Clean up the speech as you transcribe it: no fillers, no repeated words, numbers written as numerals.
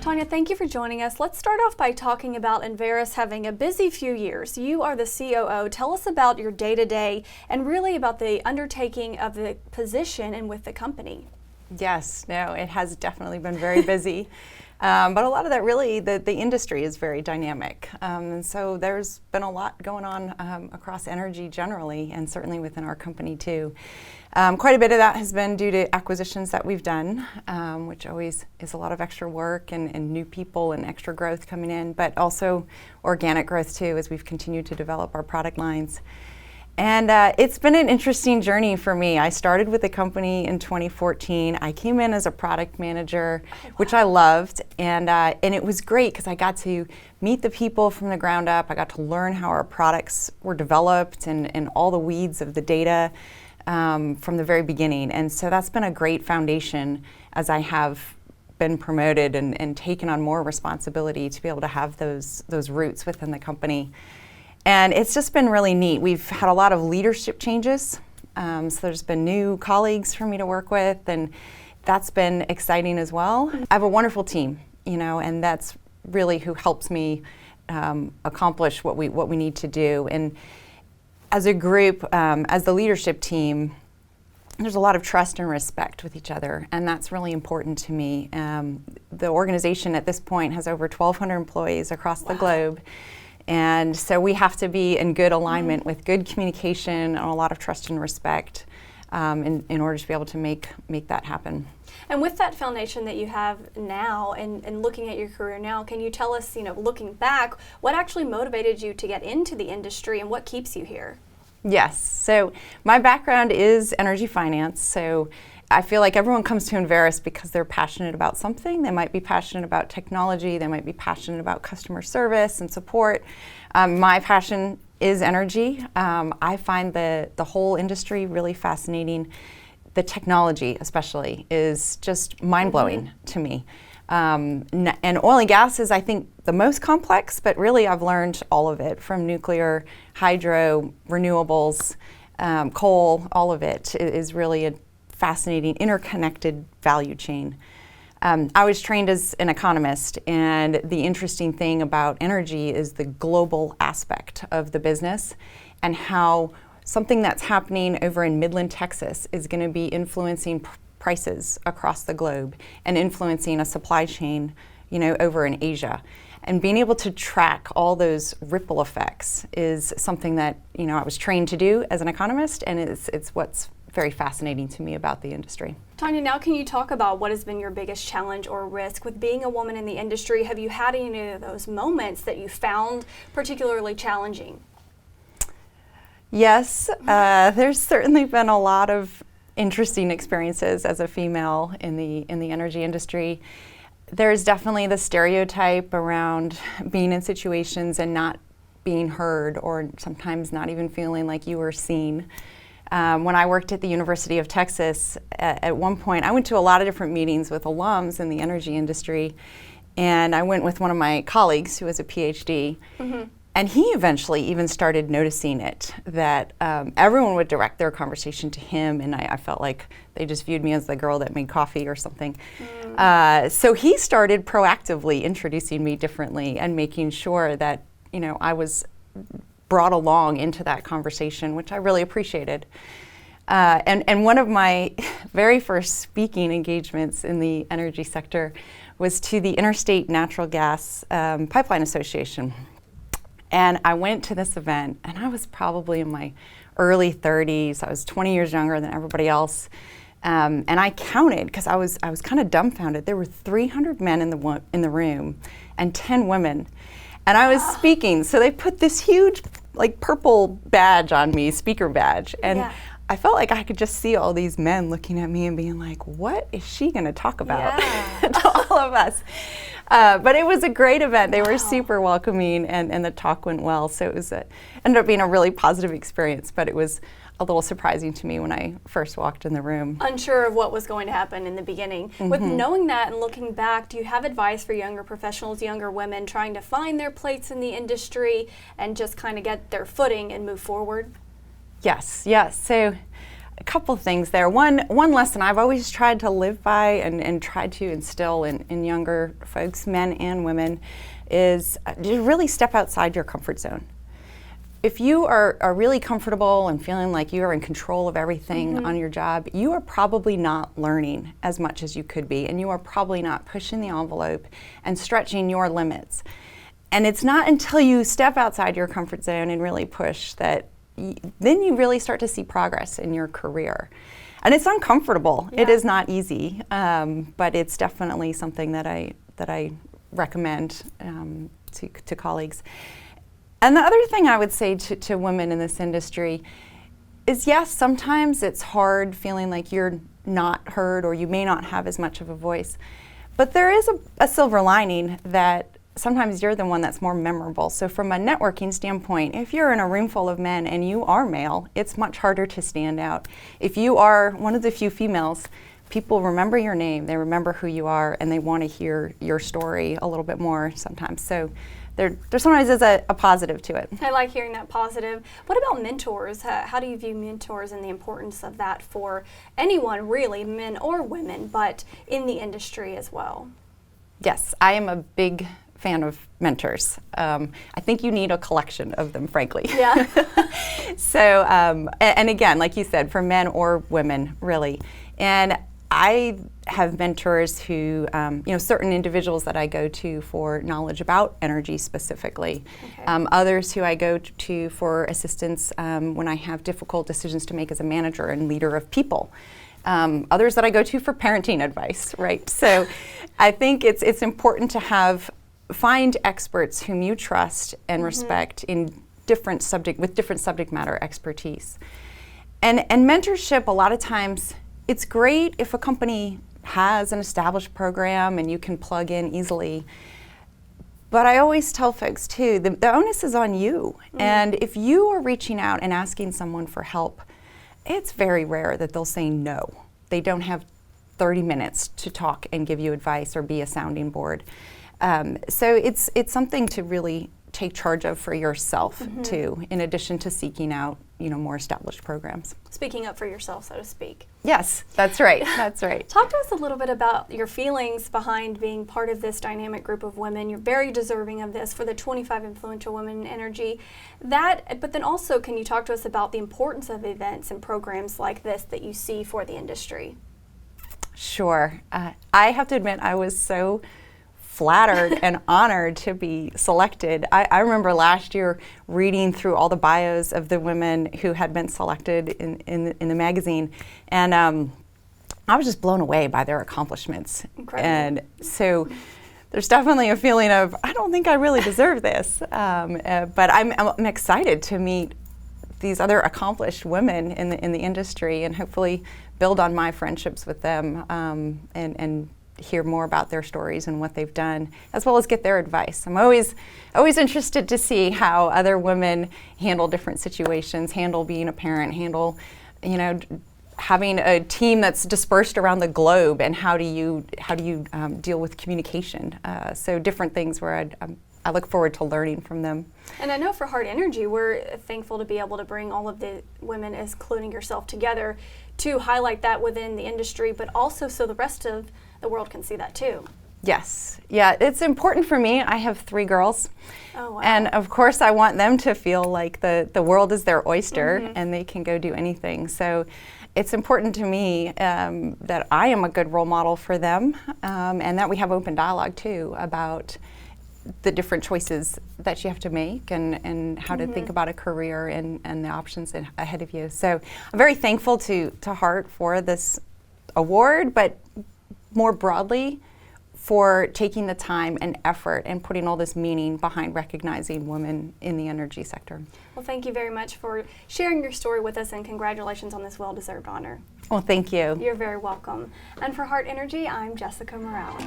Tanya, thank you for joining us. Let's start off by talking about Enverus having a busy few years. You are the COO. Tell us about your day-to-day and really about the undertaking of the position and with the company. Yes, no, it has definitely been very busy. But a lot of that really, the industry is very dynamic. And so there's been a lot going on across energy generally, and certainly within our company too. Quite a bit of that has been due to acquisitions that we've done, which always is a lot of extra work and new people and extra growth coming in, but also organic growth too as we've continued to develop our product lines. And it's been an interesting journey for me. I started with the company in 2014. I came in as a product manager, which I loved, and it was great because I got to meet the people from the ground up. I got to learn how our products were developed and all the weeds of the data from the very beginning. And so that's been a great foundation as I have been promoted and taken on more responsibility to be able to have those roots within the company. And it's just been really neat. We've had a lot of leadership changes. So there's been new colleagues for me to work with, and that's been exciting as well. I have a wonderful team, and that's really who helps me accomplish what we need to do. And as a group, as the leadership team, there's a lot of trust and respect with each other, and that's really important to me. The organization at this point has over 1,200 employees across the globe. And so we have to be in good alignment with good communication and a lot of trust and respect in order to be able to make that happen. And with that foundation that you have now and looking at your career now, can you tell us, looking back, what actually motivated you to get into the industry and what keeps you here? Yes, so my background is energy finance, so I feel like everyone comes to Enverus because they're passionate about something. They might be passionate about technology, they might be passionate about customer service and support. My passion is energy. I find the whole industry really fascinating. The technology especially is just mind-blowing to me. And oil and gas is, I think, the most complex, but really I've learned all of it, from nuclear, hydro, renewables, coal. All of it is really a fascinating, interconnected value chain. I was trained as an economist, and the interesting thing about energy is the global aspect of the business and how something that's happening over in Midland, Texas is going to be influencing prices across the globe and influencing a supply chain, over in Asia. And being able to track all those ripple effects is something that, I was trained to do as an economist, and it's what's very fascinating to me about the industry. Tanya, now can you talk about what has been your biggest challenge or risk with being a woman in the industry? Have you had any of those moments that you found particularly challenging? Yes, there's certainly been a lot of interesting experiences as a female in the energy industry. There's definitely the stereotype around being in situations and not being heard, or sometimes not even feeling like you were seen. When I worked at the University of Texas, at one point, I went to a lot of different meetings with alums in the energy industry, and I went with one of my colleagues who has a PhD, and he eventually even started noticing it, that everyone would direct their conversation to him, and I felt like they just viewed me as the girl that made coffee or something. So he started proactively introducing me differently and making sure that, I was brought along into that conversation, which I really appreciated. And one of my very first speaking engagements in the energy sector was to the Interstate Natural Gas Pipeline Association. And I went to this event, and I was probably in my early 30s. I was 20 years younger than everybody else. And I counted, because I was kind of dumbfounded. There were 300 men in the room and 10 women. And I was speaking, so they put this huge, purple badge on me, speaker badge, and I felt like I could just see all these men looking at me and being like, what is she going to talk about to all of us? But it was a great event. They were super welcoming, and the talk went well, so it ended up being a really positive experience, but it was a little surprising to me when I first walked in the room. Unsure of what was going to happen in the beginning. With knowing that and looking back, do you have advice for younger professionals, younger women trying to find their place in the industry and just kind of get their footing and move forward? Yes. So a couple things there. One lesson I've always tried to live by and tried to instill in younger folks, men and women, is to really step outside your comfort zone. If you are really comfortable and feeling like you are in control of everything on your job, you are probably not learning as much as you could be, and you are probably not pushing the envelope and stretching your limits. And it's not until you step outside your comfort zone and really push that then you really start to see progress in your career. And it's uncomfortable. Yeah. It is not easy, but it's definitely something that I recommend to colleagues. And the other thing I would say to women in this industry is, yes, sometimes it's hard feeling like you're not heard or you may not have as much of a voice. But there is a silver lining that sometimes you're the one that's more memorable. So from a networking standpoint, if you're in a room full of men and you are male, it's much harder to stand out. If you are one of the few females, people remember your name, they remember who you are, and they want to hear your story a little bit more sometimes. So there sometimes is a positive to it. I like hearing that positive. What about mentors? How do you view mentors and the importance of that for anyone, really, men or women, but in the industry as well? Yes, I am a big fan of mentors. I think you need a collection of them, frankly. Yeah. So, and again, like you said, for men or women, really. And I have mentors who, certain individuals that I go to for knowledge about energy specifically. Okay. Others who I go to for assistance when I have difficult decisions to make as a manager and leader of people. Others that I go to for parenting advice, right? So I think it's important to find experts whom you trust and respect in different subject matter expertise. And mentorship, a lot of times, it's great if a company has an established program and you can plug in easily. But I always tell folks too, the onus is on you. And if you are reaching out and asking someone for help, it's very rare that they'll say no. They don't have 30 minutes to talk and give you advice or be a sounding board. So it's something to really take charge of for yourself too, in addition to seeking out more established programs. Speaking up for yourself, so to speak. Yes, that's right. That's right. Talk to us a little bit about your feelings behind being part of this dynamic group of women. You're very deserving of this for the 25 Influential Women in Energy. But then also, can you talk to us about the importance of events and programs like this that you see for the industry? Sure. I have to admit, I was so flattered and honored to be selected. I remember last year reading through all the bios of the women who had been selected in the magazine, and I was just blown away by their accomplishments. Incredible. And so there's definitely a feeling of, I don't think I really deserve this, but I'm excited to meet these other accomplished women in the industry and hopefully build on my friendships with them and hear more about their stories and what they've done, as well as get their advice. I'm always interested to see how other women handle different situations, handle being a parent, handle, having a team that's dispersed around the globe, and how do you deal with communication. So different things where I look forward to learning from them. And I know for Heart Energy, we're thankful to be able to bring all of the women, including yourself, together to highlight that within the industry, but also so the rest of the world can see that too. Yes. Yeah, it's important for me. I have 3 girls. Oh, wow. And of course I want them to feel like the world is their oyster and they can go do anything. So it's important to me that I am a good role model for them and that we have open dialogue too about the different choices that you have to make and how to think about a career and the options ahead of you. So I'm very thankful to Heart for this award, but more broadly for taking the time and effort and putting all this meaning behind recognizing women in the energy sector. Well, thank you very much for sharing your story with us, and congratulations on this well-deserved honor. Well, thank you. You're very welcome. And for Heart Energy, I'm Jessica Morales.